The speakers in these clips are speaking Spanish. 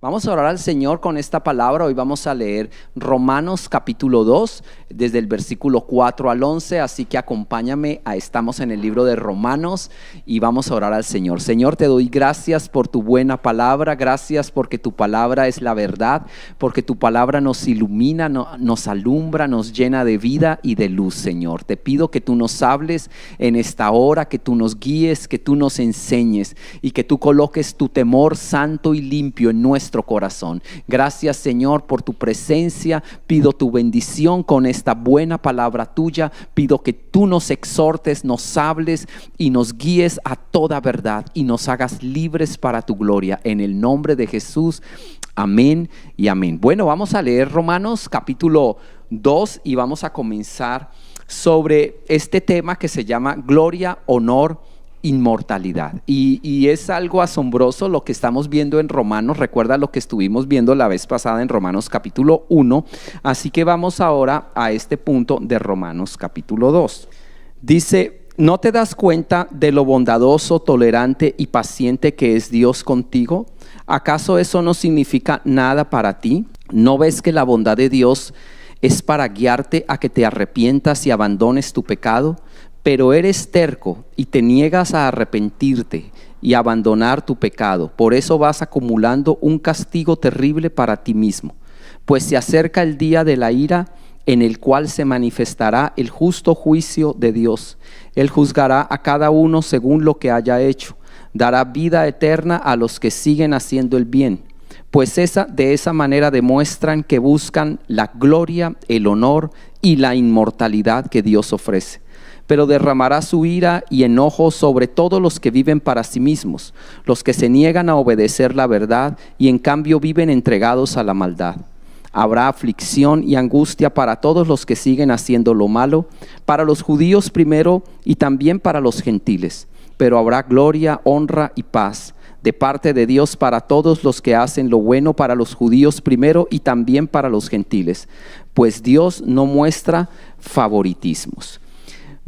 Vamos a orar al Señor con esta palabra. Hoy vamos a leer Romanos capítulo 2, desde el versículo 4 al 11. Así que acompáñame, estamos en el libro de Romanos y vamos a orar al Señor. Señor, te doy gracias por tu buena palabra. Gracias porque tu palabra es la verdad, porque tu palabra nos ilumina, nos alumbra, nos llena de vida y de luz, Señor. Te pido que tú nos hables en esta hora, que tú nos guíes, que tú nos enseñes y que tú coloques tu temor santo y limpio en nuestro corazón. Gracias, Señor, por tu presencia. Pido tu bendición con esta buena palabra tuya. Pido que tú nos exhortes, nos hables y nos guíes a toda verdad y nos hagas libres para tu gloria. En el nombre de Jesús, amén y amén. Bueno, vamos a leer Romanos capítulo 2 y vamos a comenzar sobre este tema que se llama gloria, honor, inmortalidad. Y es algo asombroso lo que estamos viendo en Romanos. Recuerda lo que estuvimos viendo la vez pasada en Romanos capítulo 1. Así que vamos ahora a este punto de Romanos capítulo 2. Dice: ¿no te das cuenta de lo bondadoso, tolerante y paciente que es Dios contigo? ¿Acaso eso no significa nada para ti? ¿No ves que la bondad de Dios es para guiarte a que te arrepientas y abandones tu pecado? Pero eres terco y te niegas a arrepentirte y abandonar tu pecado. Por eso vas acumulando un castigo terrible para ti mismo. Pues se acerca el día de la ira, en el cual se manifestará el justo juicio de Dios. Él juzgará a cada uno según lo que haya hecho. Dará vida eterna a los que siguen haciendo el bien. Pues de esa manera demuestran que buscan la gloria, el honor y la inmortalidad que Dios ofrece. Pero derramará su ira y enojo sobre todos los que viven para sí mismos, los que se niegan a obedecer la verdad y en cambio viven entregados a la maldad. Habrá aflicción y angustia para todos los que siguen haciendo lo malo, para los judíos primero y también para los gentiles. Pero habrá gloria, honra y paz de parte de Dios para todos los que hacen lo bueno, para los judíos primero y también para los gentiles, pues Dios no muestra favoritismos.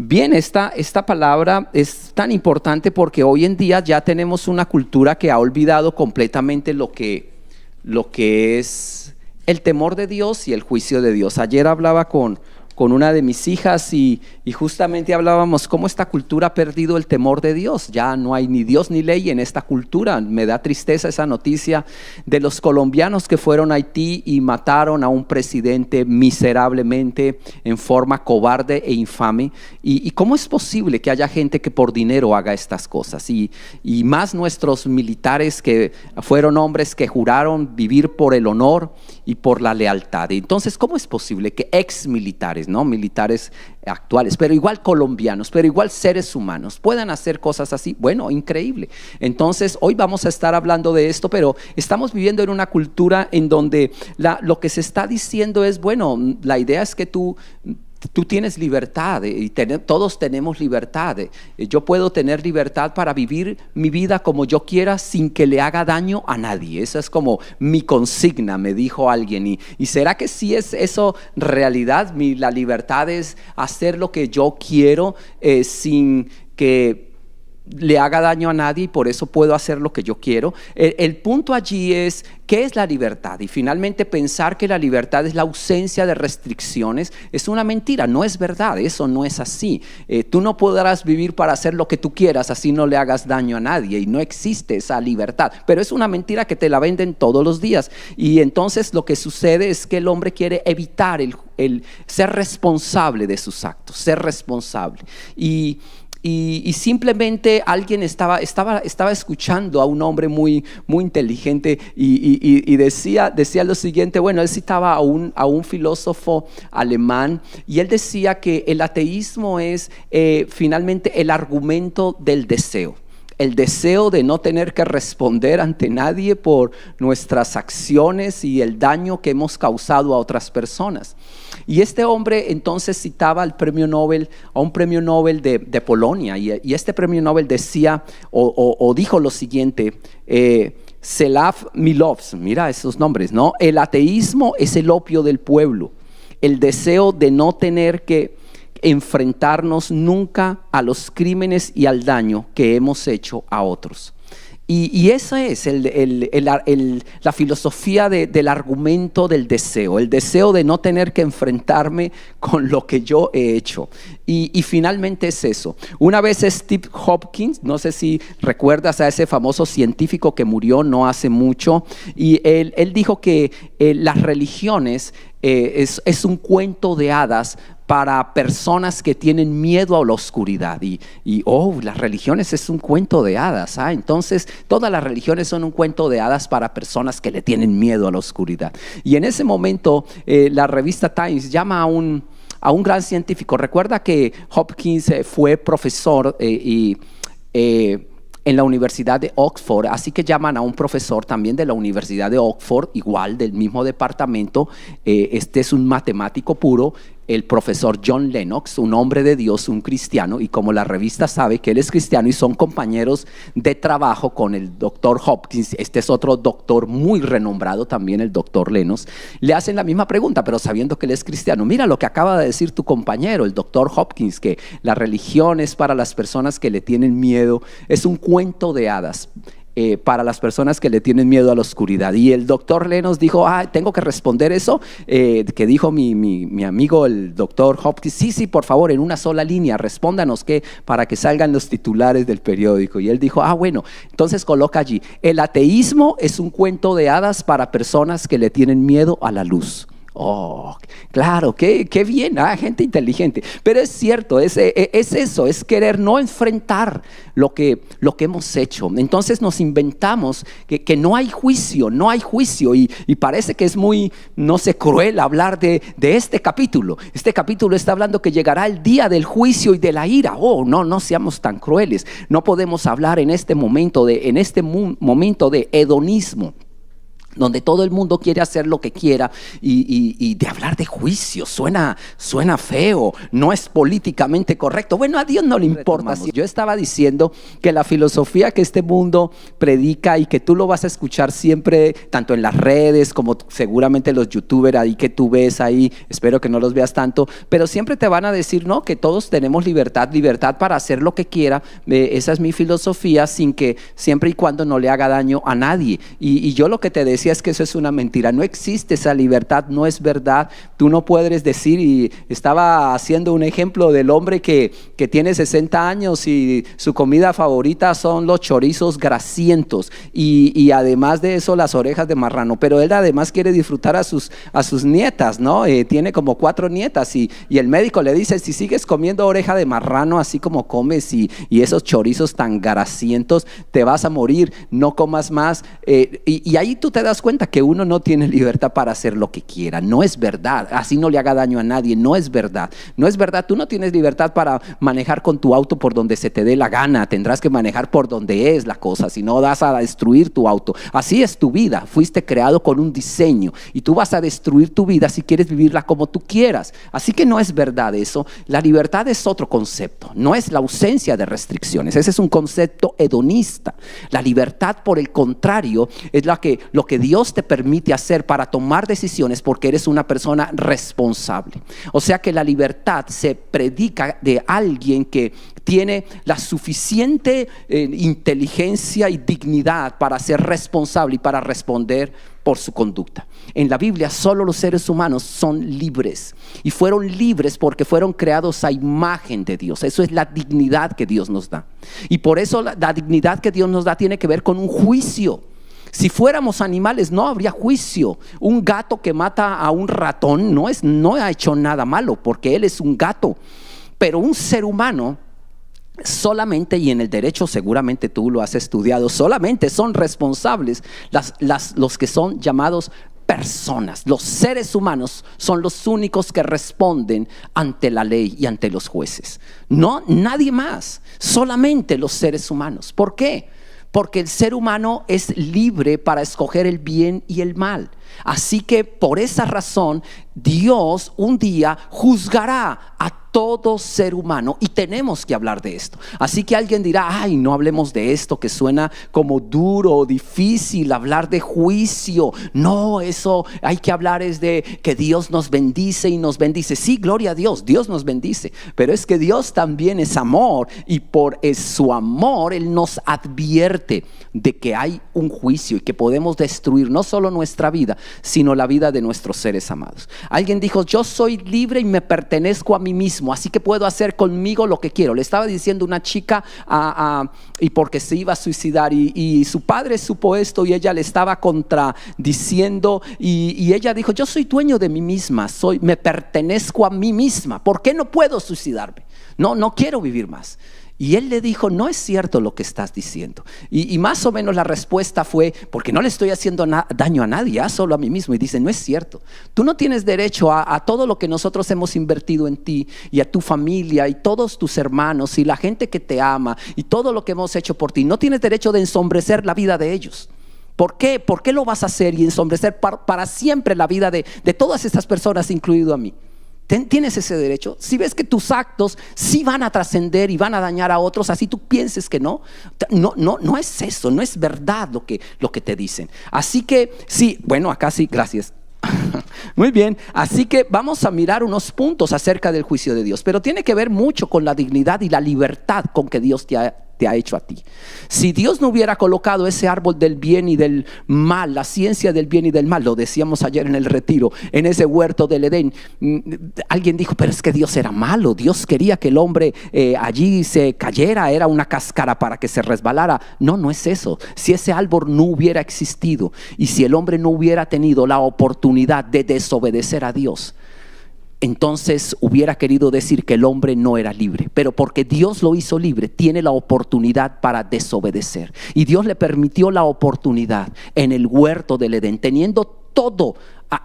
Bien, esta palabra es tan importante porque hoy en día ya tenemos una cultura que ha olvidado completamente lo que es el temor de Dios y el juicio de Dios. Ayer hablaba con una de mis hijas y justamente hablábamos cómo esta cultura ha perdido el temor de Dios. Ya no hay ni Dios ni ley en esta cultura. Me da tristeza esa noticia de los colombianos que fueron a Haití y mataron a un presidente miserablemente en forma cobarde e infame. Y cómo es posible que haya gente que por dinero haga estas cosas, y más nuestros militares, que fueron hombres que juraron vivir por el honor y por la lealtad. Entonces, ¿cómo es posible que ex militares, no militares actuales, pero igual colombianos, pero igual seres humanos, puedan hacer cosas así? Bueno, increíble. Entonces hoy vamos a estar hablando de esto, pero estamos viviendo en una cultura en donde lo que se está diciendo es, bueno, la idea es que tú tienes libertad y todos tenemos libertad. Yo puedo tener libertad para vivir mi vida como yo quiera sin que le haga daño a nadie. Esa es como mi consigna, me dijo alguien. ¿Y será que sí es eso realidad? La libertad es hacer lo que yo quiero sin que le haga daño a nadie, y por eso puedo hacer lo que yo quiero. El punto allí es, ¿qué es la libertad? Y finalmente pensar que la libertad es la ausencia de restricciones es una mentira, no es verdad, eso no es así. Tú no podrás vivir para hacer lo que tú quieras, así no le hagas daño a nadie, y no existe esa libertad, pero es una mentira que te la venden todos los días. Y entonces lo que sucede es que el hombre quiere evitar el ser responsable de sus actos, ser responsable. Y simplemente alguien estaba escuchando a un hombre muy, muy inteligente y decía lo siguiente. Bueno, él citaba a un filósofo alemán, y él decía que el ateísmo es finalmente el argumento del deseo. El deseo de no tener que responder ante nadie por nuestras acciones y el daño que hemos causado a otras personas. Y este hombre entonces citaba a un premio Nobel de Polonia, y este premio Nobel decía o dijo lo siguiente: Czeslaw Milosz, mira esos nombres, ¿no? El ateísmo es el opio del pueblo, el deseo de no tener que enfrentarnos nunca a los crímenes y al daño que hemos hecho a otros. Y esa es la filosofía del argumento del deseo, el deseo de no tener que enfrentarme con lo que yo he hecho. Y finalmente es eso. Una vez Steve Hopkins, no sé si recuerdas a ese famoso científico que murió no hace mucho, y él dijo que las religiones es un cuento de hadas para personas que tienen miedo a la oscuridad. Las religiones es un cuento de hadas. Entonces, todas las religiones son un cuento de hadas para personas que le tienen miedo a la oscuridad. Y en ese momento, la revista Times llama a un gran científico. Recuerda que Hopkins fue profesor en la Universidad de Oxford, así que llaman a un profesor también de la Universidad de Oxford, igual del mismo departamento. Este es un matemático puro, el profesor John Lennox, un hombre de Dios, un cristiano, y como la revista sabe que él es cristiano y son compañeros de trabajo con el doctor Hopkins, este es otro doctor muy renombrado también, el doctor Lennox, le hacen la misma pregunta, pero sabiendo que él es cristiano. Mira lo que acaba de decir tu compañero, el doctor Hopkins, que la religión es para las personas que le tienen miedo, es un cuento de hadas. Para las personas que le tienen miedo a la oscuridad. Y el doctor Lennox dijo, tengo que responder eso, que dijo mi amigo el doctor Hopkins. Sí, por favor, en una sola línea, respóndanos para que salgan los titulares del periódico. Y él dijo, bueno, entonces coloca allí, el ateísmo es un cuento de hadas para personas que le tienen miedo a la luz. Claro, qué bien, gente inteligente. Pero es cierto, es eso, es querer no enfrentar lo que hemos hecho. Entonces nos inventamos que no hay juicio, y parece que es muy, no sé, cruel hablar de este capítulo. Este capítulo está hablando que llegará el día del juicio y de la ira. No seamos tan crueles. No podemos hablar en este momento de hedonismo, donde todo el mundo quiere hacer lo que quiera, y de hablar de juicio suena feo, no es políticamente correcto. Bueno, a Dios no le importa. Yo estaba diciendo que la filosofía que este mundo predica y que tú lo vas a escuchar siempre, tanto en las redes como seguramente los youtubers ahí que tú ves ahí, espero que no los veas tanto, pero siempre te van a decir, no, que todos tenemos libertad para hacer lo que quiera. Esa es mi filosofía, siempre y cuando no le haga daño a nadie. Y yo lo que te decía es que eso es una mentira. No existe esa libertad, no es verdad. Tú no puedes decir, y estaba haciendo un ejemplo del hombre que tiene 60 años y su comida favorita son los chorizos grasientos y además de eso las orejas de marrano, pero él además quiere disfrutar a sus nietas, ¿no? Tiene como 4 nietas y el médico le dice, si sigues comiendo oreja de marrano así como comes y esos chorizos tan grasientos, te vas a morir, no comas más. Y ahí tú te das cuenta que uno no tiene libertad para hacer lo que quiera. No es verdad. Así no le haga daño a nadie. No es verdad. Tú no tienes libertad para manejar con tu auto por donde se te dé la gana. Tendrás que manejar por donde es la cosa, si no vas a destruir tu auto. Así es tu vida. Fuiste creado con un diseño y tú vas a destruir tu vida si quieres vivirla como tú quieras. Así que no es verdad eso. La libertad es otro concepto. No es la ausencia de restricciones. Ese es un concepto hedonista. La libertad, por el contrario, es lo que Dios te permite hacer para tomar decisiones porque eres una persona responsable. O sea que la libertad se predica de alguien que tiene la suficiente inteligencia y dignidad para ser responsable y para responder por su conducta. En la Biblia solo los seres humanos son libres y fueron libres porque fueron creados a imagen de Dios. Eso es la dignidad que Dios nos da, y por eso la dignidad que Dios nos da tiene que ver con un juicio. Si fuéramos animales no habría juicio. Un gato que mata a un ratón no ha hecho nada malo porque él es un gato. Pero un ser humano solamente, y en el derecho seguramente tú lo has estudiado, solamente son responsables los que son llamados personas. Los seres humanos son los únicos que responden ante la ley y ante los jueces. No, nadie más, solamente los seres humanos. ¿Por qué? Porque el ser humano es libre para escoger el bien y el mal. Así que por esa razón Dios un día juzgará a todo ser humano y tenemos que hablar de esto. Así que alguien dirá, ay, no hablemos de esto que suena como duro o difícil, hablar de juicio. No, eso hay que hablar es de que Dios nos bendice y nos bendice. Sí, gloria a Dios, Dios nos bendice, pero es que Dios también es amor y por su amor Él nos advierte de que hay un juicio y que podemos destruir no solo nuestra vida, sino la vida de nuestros seres amados. Alguien dijo, yo soy libre y me pertenezco a mí mismo, así que puedo hacer conmigo lo que quiero. Le estaba diciendo una chica y porque se iba a suicidar y su padre supo esto y ella le estaba contradiciendo y ella dijo, yo soy dueño de mí misma, me pertenezco a mí misma. ¿Por qué no puedo suicidarme? No quiero vivir más. Y él le dijo, no es cierto lo que estás diciendo. Y más o menos la respuesta fue, porque no le estoy haciendo daño a nadie, solo a mí mismo. Y dice, no es cierto. Tú no tienes derecho a todo lo que nosotros hemos invertido en ti y a tu familia y todos tus hermanos y la gente que te ama y todo lo que hemos hecho por ti. No tienes derecho de ensombrecer la vida de ellos. ¿Por qué? ¿Por qué lo vas a hacer y ensombrecer para siempre la vida de todas estas personas, incluido a mí? ¿Tienes ese derecho? Si ves que tus actos sí van a trascender y van a dañar a otros, así tú pienses que no es eso, no es verdad lo que te dicen. Así que sí, bueno, acá sí, gracias. Muy bien, así que vamos a mirar unos puntos acerca del juicio de Dios, pero tiene que ver mucho con la dignidad y la libertad con que Dios te ha hecho a ti. Si Dios no hubiera colocado ese árbol del bien y del mal, la ciencia del bien y del mal, lo decíamos ayer en el retiro, en ese huerto del Edén, alguien dijo, pero es que Dios era malo, Dios quería que el hombre allí se cayera, era una cáscara para que se resbalara. No es eso. Si ese árbol no hubiera existido y si el hombre no hubiera tenido la oportunidad de desobedecer a Dios, entonces hubiera querido decir que el hombre no era libre, pero porque Dios lo hizo libre, tiene la oportunidad para desobedecer. Y Dios le permitió la oportunidad en el huerto del Edén, teniendo todo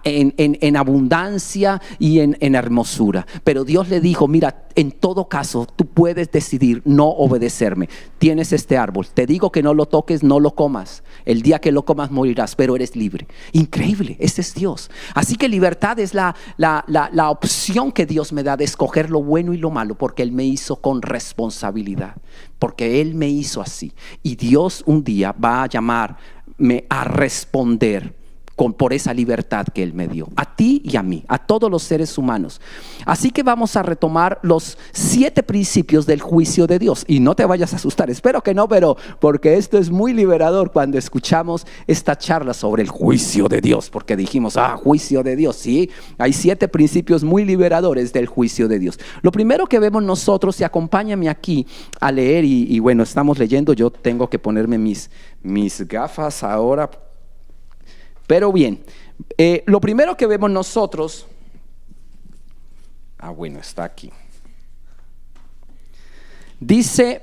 en abundancia y en hermosura. Pero Dios le dijo, mira, en todo caso tú puedes decidir no obedecerme. Tienes este árbol, te digo que no lo toques, no lo comas. El día que lo comas morirás, pero eres libre. Increíble, ese es Dios. Así que libertad es la opción que Dios me da de escoger lo bueno y lo malo, porque Él me hizo con responsabilidad, porque Él me hizo así. Y Dios un día va a llamarme a responder por esa libertad que Él me dio, a ti y a mí, a todos los seres humanos. Así que vamos a retomar los 7 principios del juicio de Dios. Y no te vayas a asustar, espero que no, pero porque esto es muy liberador cuando escuchamos esta charla sobre el juicio de Dios, porque dijimos, juicio de Dios. Sí, hay 7 principios muy liberadores del juicio de Dios. Lo primero que vemos nosotros, y acompáñame aquí a leer, y bueno, estamos leyendo, yo tengo que ponerme mis gafas ahora. Pero bien, lo primero que vemos nosotros, bueno, está aquí. Dice,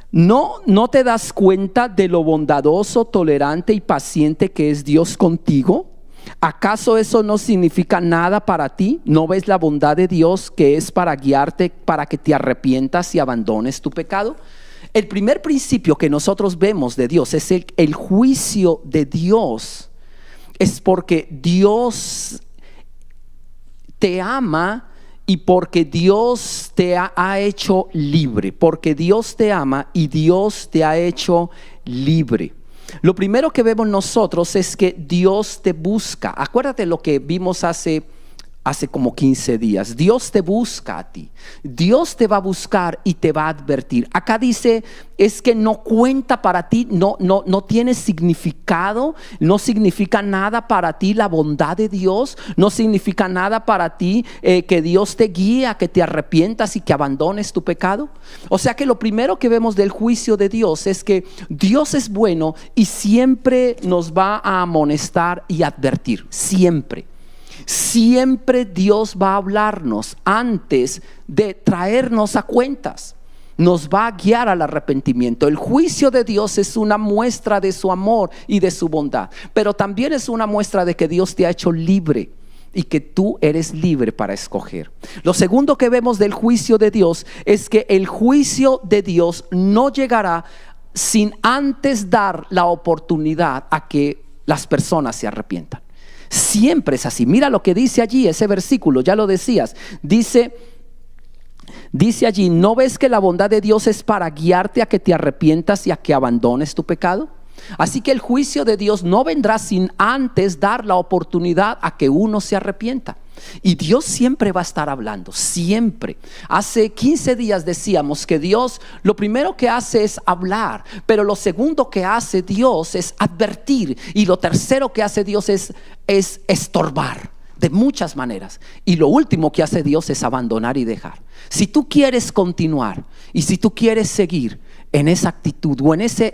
¿no te das cuenta de lo bondadoso, tolerante y paciente que es Dios contigo? ¿Acaso eso no significa nada para ti? ¿No ves la bondad de Dios que es para guiarte, para que te arrepientas y abandones tu pecado? El primer principio que nosotros vemos de Dios es el juicio de Dios. Es porque Dios te ama y porque Dios te ha hecho libre. Porque Dios te ama y Dios te ha hecho libre. Lo primero que vemos nosotros es que Dios te busca. Acuérdate lo que vimos hace como 15 días. Dios te busca a ti. Dios te va a buscar y te va a advertir. Acá dice, es que no cuenta para ti, no tiene significado, no significa nada para ti la bondad de Dios, no significa nada para ti que Dios te guíe a que te arrepientas y que abandones tu pecado. O sea que lo primero que vemos del juicio de Dios es que Dios es bueno y siempre nos va a amonestar y advertir, siempre. Siempre Dios va a hablarnos antes de traernos a cuentas. Nos va a guiar al arrepentimiento. El juicio de Dios es una muestra de su amor y de su bondad, pero también es una muestra de que Dios te ha hecho libre y que tú eres libre para escoger. Lo segundo que vemos del juicio de Dios es que el juicio de Dios no llegará sin antes dar la oportunidad a que las personas se arrepientan. Siempre es así. Mira lo que dice allí ese versículo, ya lo decías. Dice allí, ¿no ves que la bondad de Dios es para guiarte a que te arrepientas y a que abandones tu pecado? Así que el juicio de Dios no vendrá sin antes dar la oportunidad a que uno se arrepienta. Y Dios siempre va a estar hablando, siempre. Hace 15 días decíamos que Dios lo primero que hace es hablar, pero lo segundo que hace Dios es advertir, y lo tercero que hace Dios es estorbar de muchas maneras, y lo último que hace Dios es abandonar y dejar. Si tú quieres continuar y si tú quieres seguir en esa actitud o en ese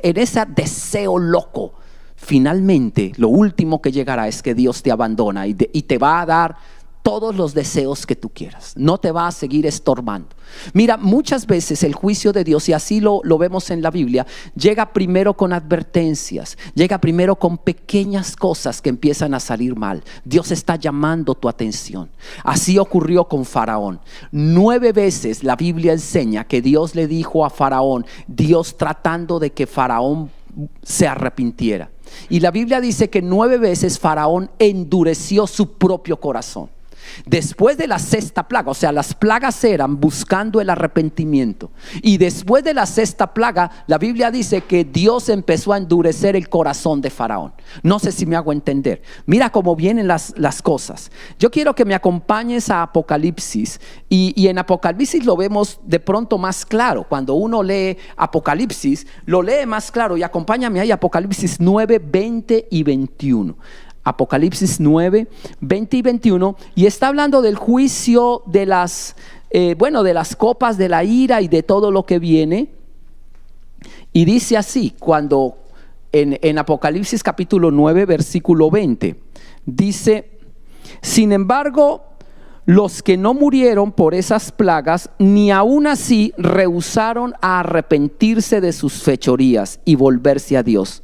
deseo loco, finalmente lo último que llegará es que Dios te abandona y te va a dar todos los deseos que tú quieras. No te va a seguir estorbando. Mira, muchas veces el juicio de Dios, y así lo vemos en la Biblia, llega primero con advertencias, llega primero con pequeñas cosas que empiezan a salir mal. Dios está llamando tu atención. Así ocurrió con Faraón. 9 veces la Biblia enseña que Dios le dijo a Faraón, Dios tratando de que Faraón se arrepintiera. Y la Biblia dice que 9 veces Faraón endureció su propio corazón. Después de la 6ª plaga, o sea, las plagas eran buscando el arrepentimiento, y después de la 6ª plaga, la Biblia dice que Dios empezó a endurecer el corazón de Faraón. No sé si me hago entender. Mira cómo vienen las cosas. Yo quiero que me acompañes a Apocalipsis, y en Apocalipsis lo vemos de pronto más claro. Cuando uno lee Apocalipsis, lo lee más claro, y acompáñame ahí, Apocalipsis 9, 20 y 21. Apocalipsis 9, 20 y 21, y está hablando del juicio de las copas de la ira y de todo lo que viene. Y dice así, cuando en Apocalipsis capítulo 9, versículo 20, dice: sin embargo, los que no murieron por esas plagas, ni aun así rehusaron a arrepentirse de sus fechorías y volverse a Dios.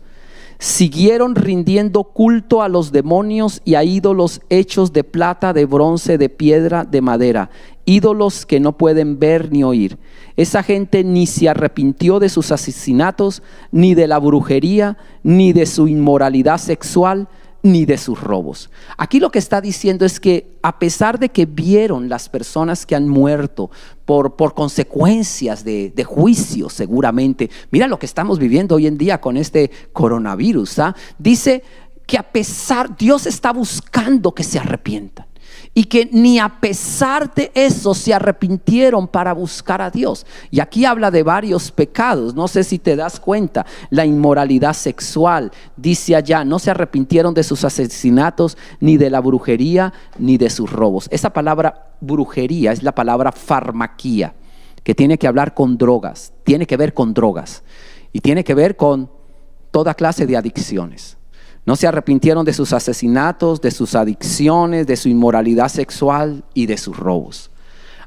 Siguieron rindiendo culto a los demonios y a ídolos hechos de plata, de bronce, de piedra, de madera, ídolos que no pueden ver ni oír. Esa gente ni se arrepintió de sus asesinatos, ni de la brujería, ni de su inmoralidad sexual, ni de sus robos. Aquí lo que está diciendo es que a pesar de que vieron las personas que han muerto por consecuencias de juicio, seguramente, mira lo que estamos viviendo hoy en día con este coronavirus, dice que a pesar, Dios está buscando que se arrepientan, y que ni a pesar de eso se arrepintieron para buscar a Dios. Y aquí habla de varios pecados. No sé si te das cuenta. La inmoralidad sexual, dice allá, no se arrepintieron de sus asesinatos, ni de la brujería, ni de sus robos. Esa palabra brujería es la palabra farmaquía, que tiene que hablar con drogas, tiene que ver con drogas, y tiene que ver con toda clase de adicciones. No se arrepintieron de sus asesinatos, de sus adicciones, de su inmoralidad sexual y de sus robos.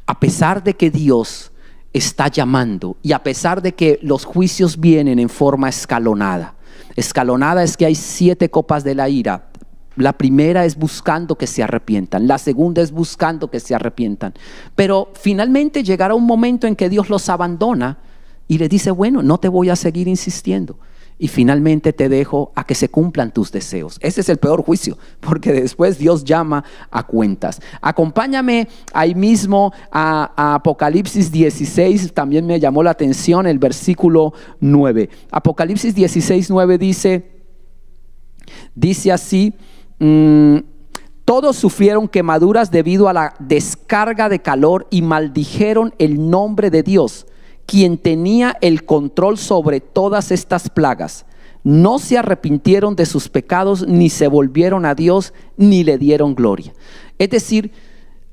A pesar de que Dios está llamando, y a pesar de que los juicios vienen en forma escalonada. Escalonada es que hay 7 copas de la ira. La primera es buscando que se arrepientan, la segunda es buscando que se arrepientan. Pero finalmente llegará un momento en que Dios los abandona y le dice: bueno, no te voy a seguir insistiendo, y finalmente te dejo a que se cumplan tus deseos. Ese es el peor juicio, porque después Dios llama a cuentas. Acompáñame ahí mismo a Apocalipsis 16, también me llamó la atención el versículo 9. Apocalipsis 16, 9 dice así: todos sufrieron quemaduras debido a la descarga de calor y maldijeron el nombre de Dios, quien tenía el control sobre todas estas plagas. No se arrepintieron de sus pecados, ni se volvieron a Dios, ni le dieron gloria. Es decir,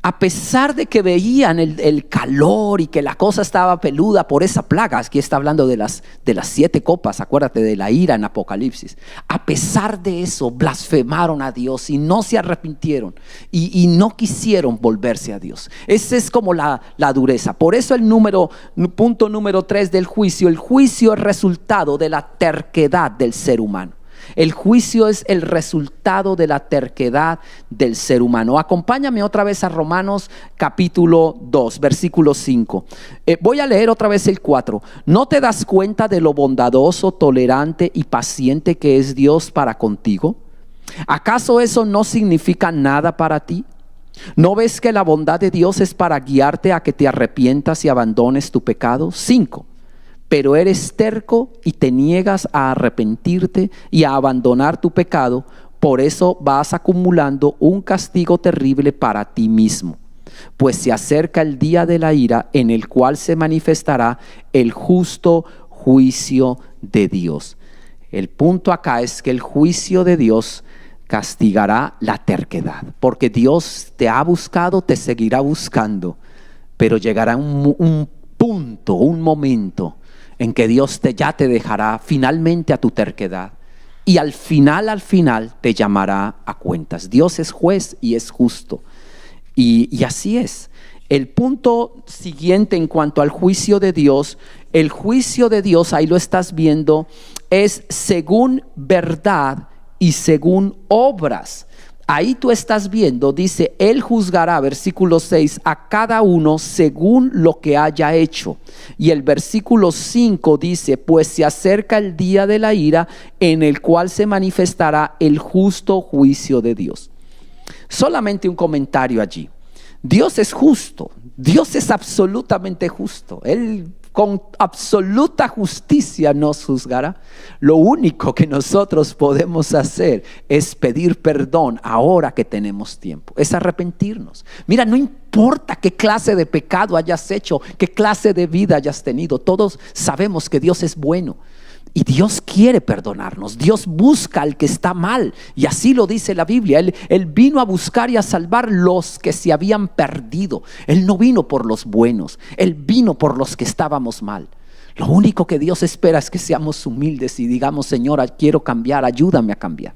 a pesar de que veían el calor y que la cosa estaba peluda por esa plaga, aquí está hablando de las 7 copas, acuérdate de la ira en Apocalipsis. A pesar de eso, blasfemaron a Dios y no se arrepintieron y no quisieron volverse a Dios. Esa es como la dureza. Por eso punto número 3 del juicio. El juicio es resultado de la terquedad del ser humano. El juicio es el resultado de la terquedad del ser humano. Acompáñame otra vez a Romanos capítulo 2, versículo 5. Voy a leer otra vez el 4. ¿No te das cuenta de lo bondadoso, tolerante y paciente que es Dios para contigo? ¿Acaso eso no significa nada para ti? ¿No ves que la bondad de Dios es para guiarte a que te arrepientas y abandones tu pecado? 5. Pero eres terco y te niegas a arrepentirte y a abandonar tu pecado. Por eso vas acumulando un castigo terrible para ti mismo. Pues se acerca el día de la ira en el cual se manifestará el justo juicio de Dios. El punto acá es que el juicio de Dios castigará la terquedad, porque Dios te ha buscado, te seguirá buscando, pero llegará un punto, un momento en que Dios ya te dejará finalmente a tu terquedad, y al final te llamará a cuentas. Dios es juez y es justo, y así es. El punto siguiente en cuanto al juicio de Dios, el juicio de Dios, ahí lo estás viendo, es según verdad y según obras. Ahí tú estás viendo, dice, Él juzgará, versículo 6, a cada uno según lo que haya hecho. Y el versículo 5 dice, pues se acerca el día de la ira en el cual se manifestará el justo juicio de Dios. Solamente un comentario allí. Dios es justo, Dios es absolutamente justo. Él con absoluta justicia nos juzgará. Lo único que nosotros podemos hacer es pedir perdón ahora que tenemos tiempo, es arrepentirnos. Mira, no importa qué clase de pecado hayas hecho, qué clase de vida hayas tenido, todos sabemos que Dios es bueno. Y Dios quiere perdonarnos. Dios busca al que está mal. Y así lo dice la Biblia. Él vino a buscar y a salvar los que se habían perdido. Él no vino por los buenos. Él vino por los que estábamos mal. Lo único que Dios espera es que seamos humildes y digamos, Señor, quiero cambiar, ayúdame a cambiar.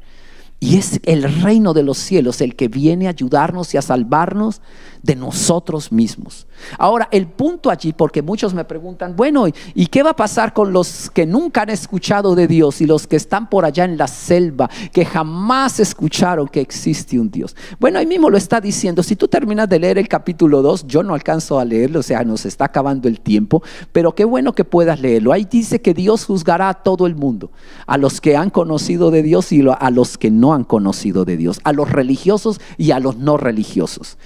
Y es el reino de los cielos el que viene a ayudarnos y a salvarnos de nosotros mismos. Ahora, el punto allí, porque muchos me preguntan, bueno, ¿y qué va a pasar con los que nunca han escuchado de Dios y los que están por allá en la selva, que jamás escucharon que existe un Dios? Bueno, ahí mismo lo está diciendo. Si tú terminas de leer el capítulo 2, yo no alcanzo a leerlo, o sea, nos está acabando el tiempo, pero qué bueno que puedas leerlo. Ahí dice que Dios juzgará a todo el mundo, a los que han conocido de Dios y a los que no han conocido de Dios, a los religiosos y a los no religiosos,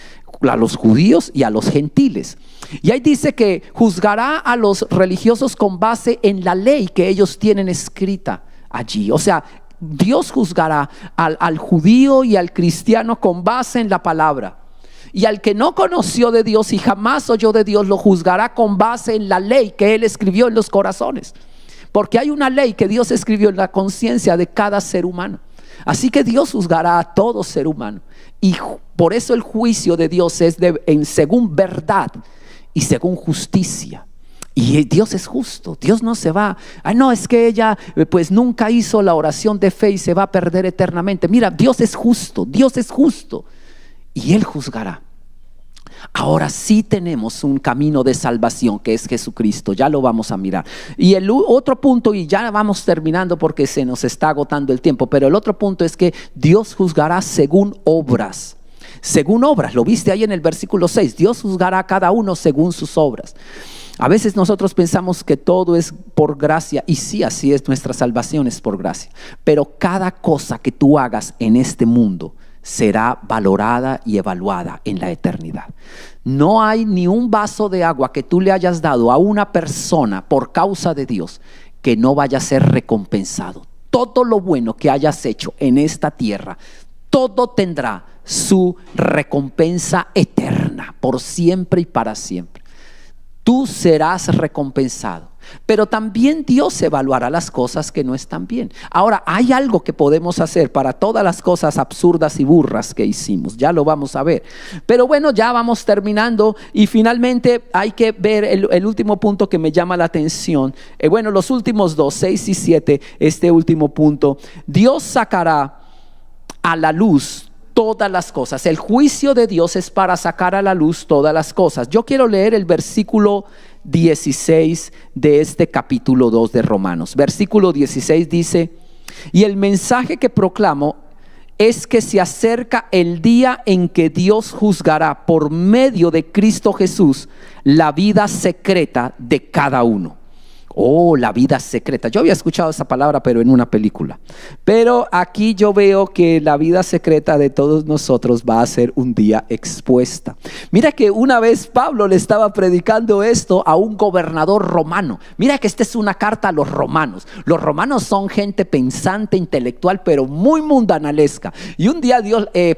a los judíos y a los gentiles. Y ahí dice que juzgará a los religiosos con base en la ley que ellos tienen escrita allí. O sea, Dios juzgará al judío y al cristiano con base en la palabra. Y al que no conoció de Dios y jamás oyó de Dios, lo juzgará con base en la ley que Él escribió en los corazones. Porque hay una ley que Dios escribió en la conciencia de cada ser humano. Así que Dios juzgará a todo ser humano. Y por eso el juicio de Dios es según verdad y según justicia. Y Dios es justo. Dios no se va, no, es que ella pues nunca hizo la oración de fe y se va a perder eternamente. Mira, Dios es justo, Dios es justo. Y Él juzgará. Ahora sí tenemos un camino de salvación que es Jesucristo, ya lo vamos a mirar. Y el otro punto, y ya vamos terminando porque se nos está agotando el tiempo, pero el otro punto es que Dios juzgará según obras. Según obras, lo viste ahí en el versículo 6, Dios juzgará a cada uno según sus obras. A veces nosotros pensamos que todo es por gracia, y sí, así es, nuestra salvación es por gracia. Pero cada cosa que tú hagas en este mundo será valorada y evaluada en la eternidad. No hay ni un vaso de agua que tú le hayas dado a una persona por causa de Dios que no vaya a ser recompensado. Todo lo bueno que hayas hecho en esta tierra, todo tendrá su recompensa eterna, por siempre y para siempre. Tú serás recompensado. Pero también Dios evaluará las cosas que no están bien. Ahora, hay algo que podemos hacer para todas las cosas absurdas y burras que hicimos. Ya lo vamos a ver. Pero bueno, ya vamos terminando. Y finalmente hay que ver el último punto que me llama la atención. Bueno, los últimos dos, 6 y 7, este último punto. Dios sacará a la luz todas las cosas. El juicio de Dios es para sacar a la luz todas las cosas. Yo quiero leer el versículo 16 de este capítulo 2 de Romanos. Versículo 16 dice: y el mensaje que proclamo es que se acerca el día en que Dios juzgará por medio de Cristo Jesús la vida secreta de cada uno. Oh, la vida secreta. Yo había escuchado esa palabra, pero en una película. Pero aquí yo veo que la vida secreta de todos nosotros va a ser un día expuesta. Mira que una vez Pablo le estaba predicando esto a un gobernador romano. Mira que esta es una carta a los romanos. Los romanos son gente pensante, intelectual, pero muy mundanalesca. Y un día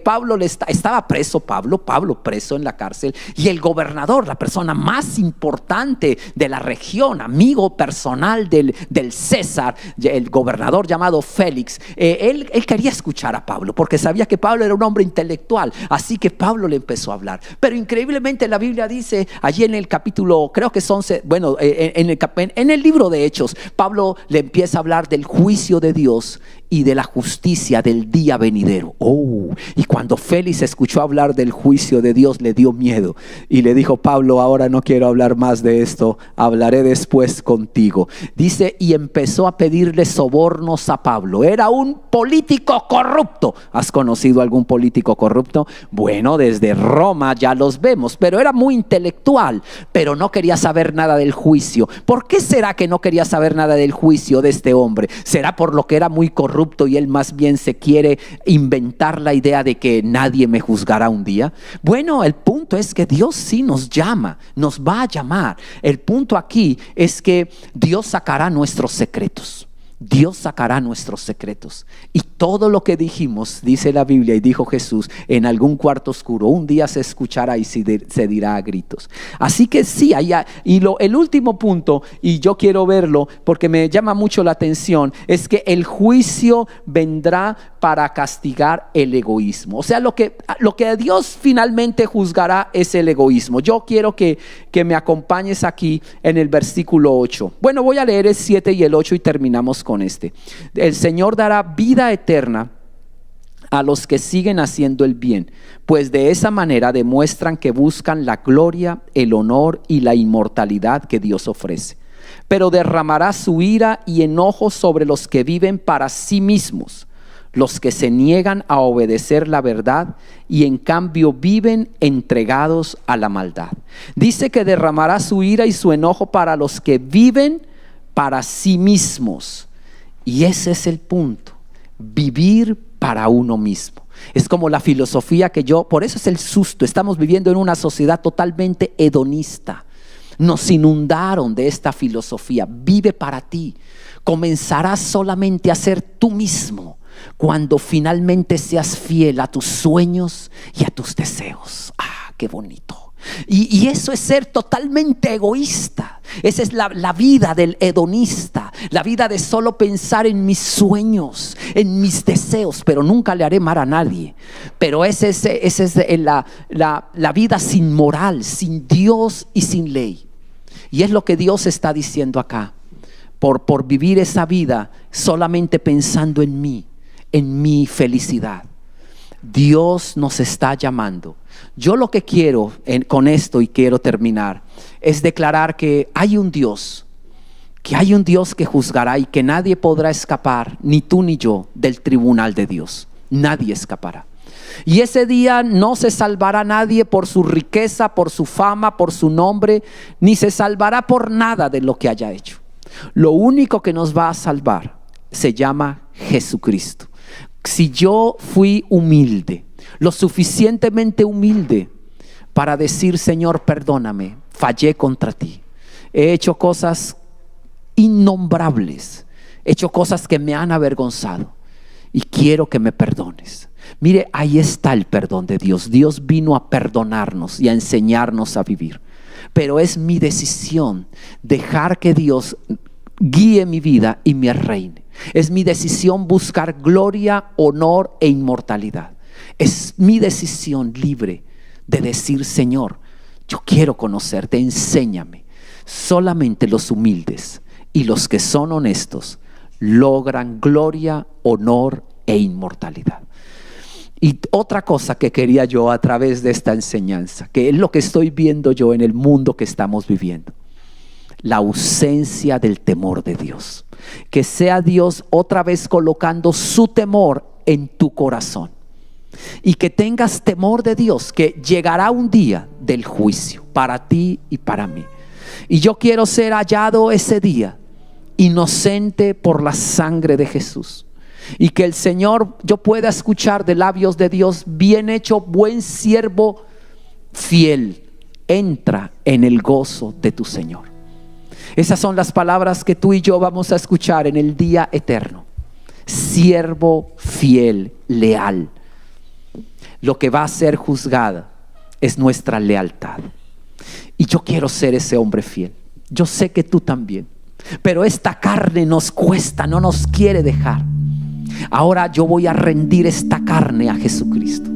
Pablo estaba preso, Pablo preso en la cárcel. Y el gobernador, la persona más importante de la región, amigo personal del César, el gobernador llamado Félix, él quería escuchar a Pablo porque sabía que Pablo era un hombre intelectual, así que Pablo le empezó a hablar. Pero increíblemente la Biblia dice allí en el capítulo, creo que es 11, bueno, en el libro de Hechos, Pablo le empieza a hablar del juicio de Dios y de la justicia del día venidero. Y cuando Félix escuchó hablar del juicio de Dios, le dio miedo y le dijo: Pablo, ahora no quiero hablar más de esto, hablaré después contigo. Dice, y empezó a pedirle sobornos a Pablo. Era un político corrupto. ¿Has conocido algún político corrupto? Bueno, desde Roma ya los vemos, pero era muy intelectual, pero no quería saber nada del juicio. ¿Por qué será que no quería saber nada del juicio de este hombre? ¿Será por lo que era muy corrupto y él más bien se quiere inventar la idea de que nadie me juzgará un día? Bueno, el punto es que Dios sí nos llama, nos va a llamar. El punto aquí es que Dios sacará nuestros secretos. Dios sacará nuestros secretos. Y todo lo que dijimos, dice la Biblia y dijo Jesús, en algún cuarto oscuro un día se escuchará y se dirá a gritos. Así que sí, el último punto, y yo quiero verlo porque me llama mucho la atención, es que el juicio vendrá para castigar el egoísmo. O sea, lo que Dios finalmente juzgará es el egoísmo. Yo quiero que me acompañes aquí en el versículo 8. Bueno, voy a leer el 7 y el 8 y terminamos con este. El Señor dará vida eterna a los que siguen haciendo el bien, pues de esa manera demuestran que buscan la gloria, el honor y la inmortalidad que Dios ofrece. Pero derramará su ira y enojo sobre los que viven para sí mismos, los que se niegan a obedecer la verdad y en cambio viven entregados a la maldad. Dice que derramará su ira y su enojo para los que viven para sí mismos. Y ese es el punto, vivir para uno mismo. Es como la filosofía por eso es el susto. Estamos viviendo en una sociedad totalmente hedonista. Nos inundaron de esta filosofía. Vive para ti. Comenzarás solamente a ser tú mismo cuando finalmente seas fiel a tus sueños y a tus deseos. Qué bonito. Y eso es ser totalmente egoísta. Esa es la vida del hedonista, la vida de solo pensar en mis sueños, en mis deseos, pero nunca le haré mal a nadie. Pero esa es la vida sin moral, sin Dios y sin ley. Y es lo que Dios está diciendo acá. Por vivir esa vida solamente pensando en mí, en mi felicidad. Dios nos está llamando. Yo lo que quiero con esto, y quiero terminar, es declarar que hay un Dios que juzgará y que nadie podrá escapar, ni tú ni yo, del tribunal de Dios. Nadie escapará. Y ese día no se salvará nadie por su riqueza, por su fama, por su nombre, ni se salvará por nada de lo que haya hecho. Lo único que nos va a salvar se llama Jesucristo. Si yo fui humilde, lo suficientemente humilde para decir: Señor, perdóname, fallé contra ti, he hecho cosas innombrables, he hecho cosas que me han avergonzado y quiero que me perdones. Mire, ahí está el perdón de Dios. Dios vino a perdonarnos y a enseñarnos a vivir. Pero es mi decisión dejar que Dios guíe mi vida y me reine. Es mi decisión buscar gloria, honor e inmortalidad. Es mi decisión libre de decir: Señor, yo quiero conocerte, enséñame. Solamente los humildes y los que son honestos logran gloria, honor e inmortalidad. Y otra cosa que quería yo a través de esta enseñanza, que es lo que estoy viendo yo en el mundo que estamos viviendo: la ausencia del temor de Dios. Que sea Dios otra vez colocando su temor en tu corazón. Y que tengas temor de Dios, que llegará un día del juicio para ti y para mí. Y yo quiero ser hallado ese día inocente por la sangre de Jesús. Y que el Señor, yo pueda escuchar de labios de Dios: bien hecho, buen siervo fiel, entra en el gozo de tu Señor. Esas son las palabras que tú y yo vamos a escuchar en el día eterno. Siervo fiel, leal. Lo que va a ser juzgada es nuestra lealtad. Y yo quiero ser ese hombre fiel. Yo sé que tú también. Pero esta carne nos cuesta, no nos quiere dejar. Ahora yo voy a rendir esta carne a Jesucristo.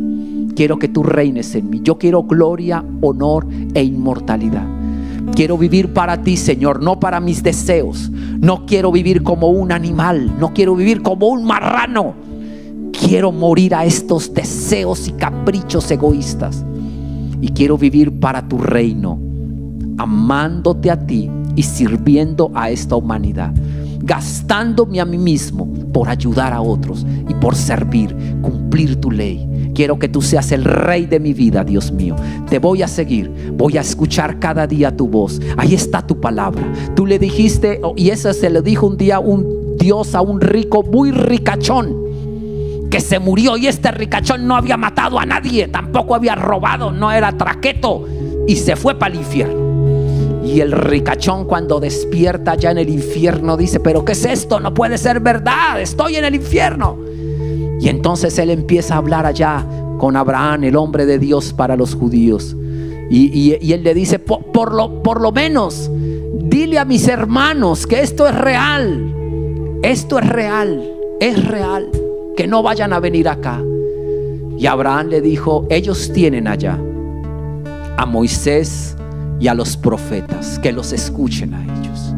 Quiero que tú reines en mí. Yo quiero gloria, honor e inmortalidad. Quiero vivir para ti, Señor, no para mis deseos. No quiero vivir como un animal. No quiero vivir como un marrano. Quiero morir a estos deseos y caprichos egoístas. Y quiero vivir para tu reino, amándote a ti y sirviendo a esta humanidad, gastándome a mí mismo por ayudar a otros y por servir, cumplir tu ley. Quiero que tú seas el rey de mi vida, Dios mío. Te voy a seguir, voy a escuchar cada día tu voz. Ahí está tu palabra. Tú le dijiste, y eso se lo dijo un día un Dios a un rico muy ricachón, que se murió, y este ricachón no había matado a nadie, tampoco había robado, no era traqueto, y se fue para el infierno. Y el ricachón, cuando despierta ya en el infierno, dice: pero ¿qué es esto? No puede ser verdad, estoy en el infierno. Y entonces él empieza a hablar allá con Abraham, el hombre de Dios para los judíos, y él le dice: por lo menos dile a mis hermanos que esto es real, esto es real, que no vayan a venir acá. Y Abraham le dijo: ellos tienen allá a Moisés y a los profetas, que los escuchen a ellos.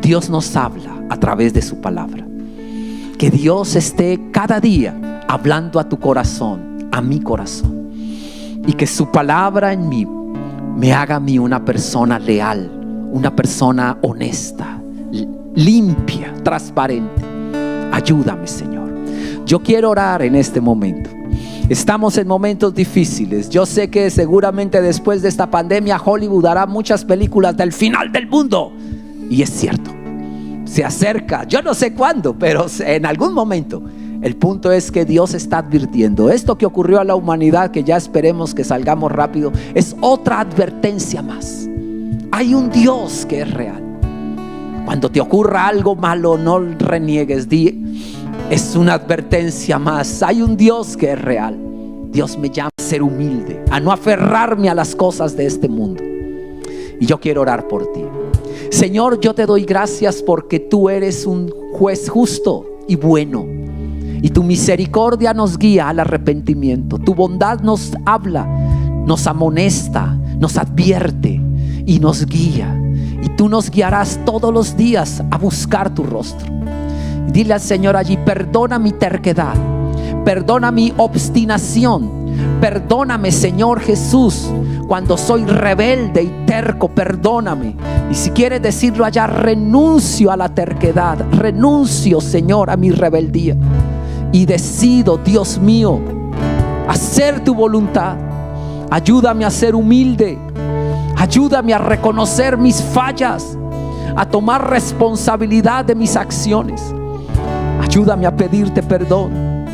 Dios nos habla a través de su palabra. Que Dios esté cada día hablando a tu corazón, a mi corazón, y que su palabra en mí me haga a mí una persona leal, una persona honesta, limpia, transparente. Ayúdame, Señor. Yo quiero orar en este momento. Estamos en momentos difíciles. Yo sé que seguramente después de esta pandemia Hollywood hará muchas películas del final del mundo. Y es cierto, se acerca. Yo no sé cuándo, pero en algún momento. El punto es que Dios está advirtiendo. Esto que ocurrió a la humanidad, que ya esperemos que salgamos rápido, es otra advertencia más. Hay un Dios que es real. Cuando te ocurra algo malo, no reniegues. Es una advertencia más. Hay un Dios que es real. Dios me llama a ser humilde, a no aferrarme a las cosas de este mundo. Y yo quiero orar por ti. Señor, yo te doy gracias porque tú eres un juez justo y bueno. Y tu misericordia nos guía al arrepentimiento. Tu bondad nos habla, nos amonesta, nos advierte y nos guía. Y tú nos guiarás todos los días a buscar tu rostro. Dile al Señor allí: perdona mi terquedad, perdona mi obstinación, perdóname, Señor Jesús, cuando soy rebelde y terco, perdóname. Y si quieres decirlo allá: renuncio a la terquedad, renuncio, Señor, a mi rebeldía, y decido, Dios mío, hacer tu voluntad. Ayúdame a ser humilde, ayúdame a reconocer mis fallas, a tomar responsabilidad de mis acciones. Ayúdame a pedirte perdón.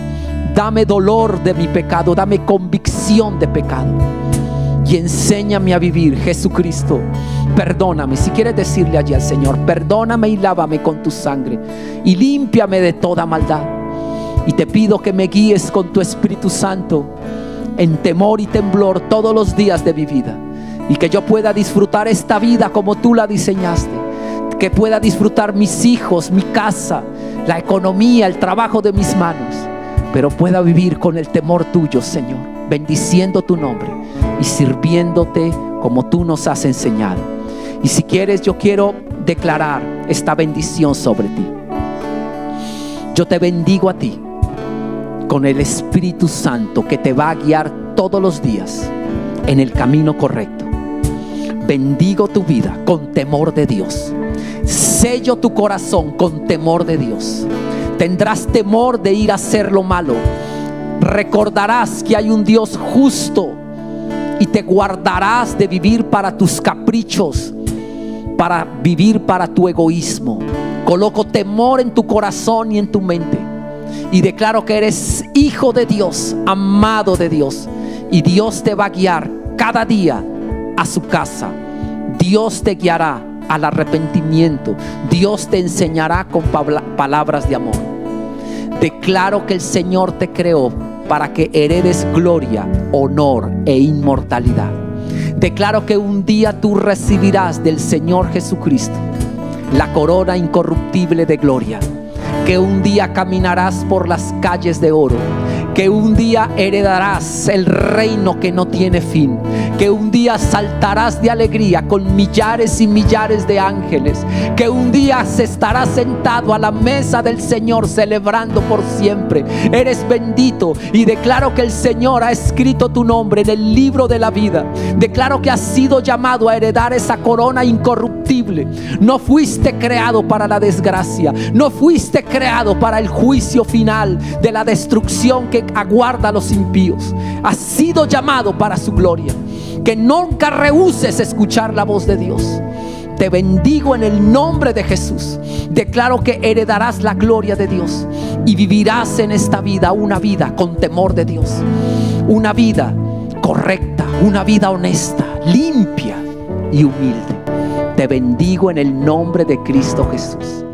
Dame dolor de mi pecado, dame convicción de pecado, y enséñame a vivir. Jesucristo, perdóname. Si quieres decirle allí al Señor: perdóname y lávame con tu sangre y límpiame de toda maldad. Y te pido que me guíes con tu Espíritu Santo en temor y temblor todos los días de mi vida, y que yo pueda disfrutar esta vida como tú la diseñaste, que pueda disfrutar mis hijos, mi casa, la economía, el trabajo de mis manos, pero pueda vivir con el temor tuyo, Señor, bendiciendo tu nombre y sirviéndote como tú nos has enseñado. Y si quieres, yo quiero declarar esta bendición sobre ti. Yo te bendigo a ti con el Espíritu Santo, que te va a guiar todos los días en el camino correcto. Bendigo tu vida con temor de Dios. Sello tu corazón con temor de Dios. Tendrás temor de ir a hacer lo malo. Recordarás que hay un Dios justo y te guardarás de vivir para tus caprichos, para vivir para tu egoísmo. Coloco temor en tu corazón y en tu mente. Y declaro que eres hijo de Dios, amado de Dios. Y Dios te va a guiar cada día a su casa. Dios te guiará al arrepentimiento. Dios te enseñará con palabras de amor. Declaro que el Señor te creó para que heredes gloria, honor e inmortalidad. Declaro que un día tú recibirás del Señor Jesucristo la corona incorruptible de gloria. Que un día caminarás por las calles de oro. Que un día heredarás el reino que no tiene fin. Que un día saltarás de alegría con millares y millares de ángeles. Que un día se estará sentado a la mesa del Señor celebrando por siempre. Eres bendito y declaro que el Señor ha escrito tu nombre en el libro de la vida. Declaro que has sido llamado a heredar esa corona incorruptible. No fuiste creado para la desgracia. No fuiste creado para el juicio final de la destrucción que aguarda a los impíos. Has sido llamado para su gloria. Que nunca rehuses escuchar la voz de Dios. Te bendigo en el nombre de Jesús. Declaro que heredarás la gloria de Dios y vivirás en esta vida una vida con temor de Dios, una vida correcta, una vida honesta, limpia y humilde. Te bendigo en el nombre de Cristo Jesús.